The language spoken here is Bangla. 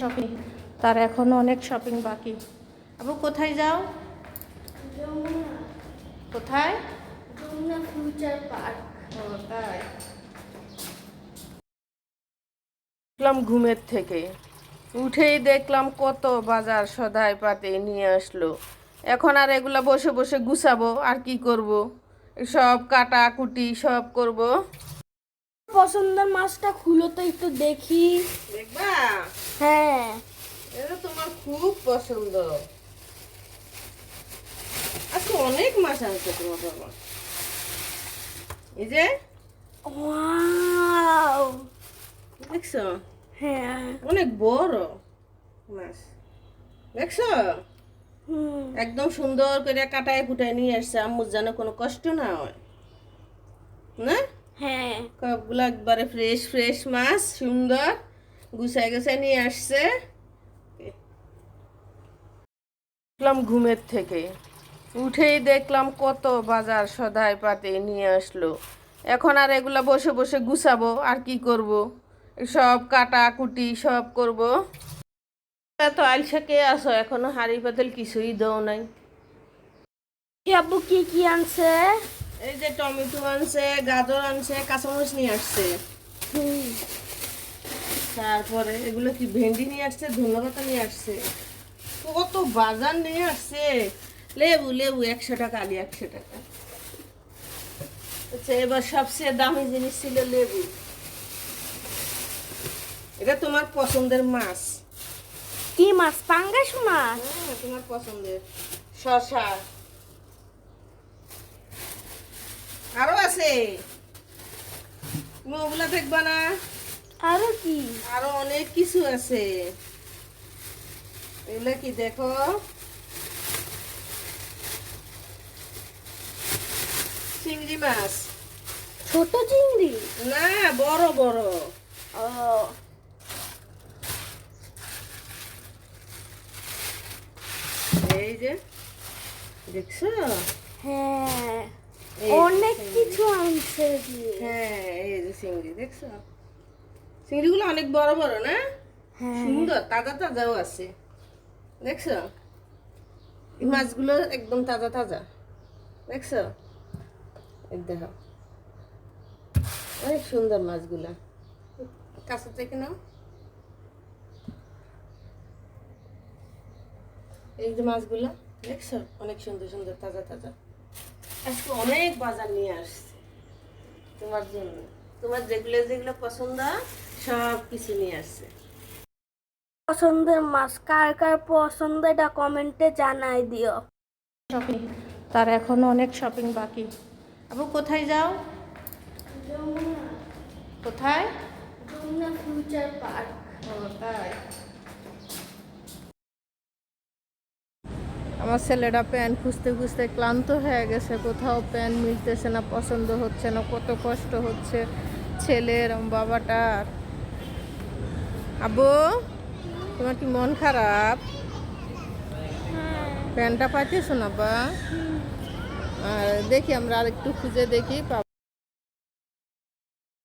শপিং, তার এখনো অনেক শপিং বাকি। আপু কোথায় যাও? কোথায়? Jamuna future park. ও তাই। উঠলাম ঘুমের থেকে, উঠেই দেখলাম কত বাজার সদাই পাতি নিয়ে আসলো। এখন আর এগুলা বসে বসে গুছাবো আর কি করব, সব কাটা কুটি সব করব। পছন্দের মাছটা খুলো তো একটু দেখি। দেখবা? হ্যাঁ। এটা তোমার খুব পছন্দ। আজকে অনেক মাছ আনছে তোমার বাবা। এই যে ওয়াও, দেখছো, হ্যাঁ। অনেক বড় মাছ, দেখছো? হুম। একদম সুন্দর করে কাটায় কুটায় নিয়ে আসছে, আম্মুর যেন কোনো কষ্ট না হয়, না? হ্যাঁ। সবগুলো একবারে ফ্রেশ ফ্রেশ মাছ, সুন্দর গুছাই গুছাই নিয়ে আসছে। উঠলাম ঘুমের থেকে, উঠেই দেখলাম কত বাজার সদাই পাতি নিয়ে আসলো। এখন আর এগুলা বসে বসে গুছাবো আর কি করব, সব কাটা কুটি সব করব। এত আলসা কে আসো, এখনো হাঁড়ি পাতিল কিছুই দাও নাই। আব্বু কি কি আনছে? এই যে টমেটো আনছে, গাজর আনছে, কাঁচামরিচ নিয়ে আসছে। হুম। তারপরে এগুলো কি ভেন্ডি নিয়ে আসছে, ধন্যপাতা নিয়ে আসছে, কত বাজার নিয়ে আসছে। লেবু লেবু 100 টাকা, আলি 100 টাকা। আচ্ছা, এবার সবচেয়ে দামি জিনিস ছিল লেবু। এটা তোমার পছন্দের মাছ। কি মাছ? পাঙ্গাস মাছ? হ্যাঁ, তোমার পছন্দের। শসা আরো আছে, তুমি ওগুলা দেখবা না? আরো কি? আরো অনেক কিছু আছে। এগুলা কি দেখো, চিংড়ি মাছ। ছোট চিংড়ি? না, বড় বড়। ও। এই যে দেখছো, হ্যাঁ, এই অনেক চিংড়ি। কিছু আনছে দিয়ে। হ্যাঁ, এই যে চিংড়ি দেখছো, চিংড়িগুলো অনেক বড় বড় না? হ্যাঁ। সুন্দর, তাজা তাজাও আছে, দেখছো? এই মাছগুলো একদম তাজা তাজা, দেখছো? এই দেখো, অনেক সুন্দর মাছগুলা। কাছে থেকে নাও। এই যে মাছগুলা দেখছো, অনেক সুন্দর সুন্দর তাজা তাজা। আজকে অনেক বাজার নিয়ে আসছে তোমার জন্য, তোমার যেগুলো যেগুলো পছন্দ সব কিছু নিয়ে আসছে। পছন্দের মাছ কার কার পছন্দ এটা কমেন্টে জানাই দিও। শপিং, তার এখনো অনেক শপিং বাকি। আপু কোথায় যাও? যমুনা। কোথায়? Jamuna future park. ও তাই। আমার ছেলেটা প্যান্ট খুঁজতে খুঁজতে ক্লান্ত হয়ে গেছে, কোথাও প্যান্ট মিলতেছে না, পছন্দ হচ্ছে না, কত কষ্ট হচ্ছে ছেলের বাবাটার। আব্বু, তোমার কি মন খারাপ? প্যান্টটা পাইতেছো না বা? আর দেখি আমরা আর একটু খুঁজে দেখি।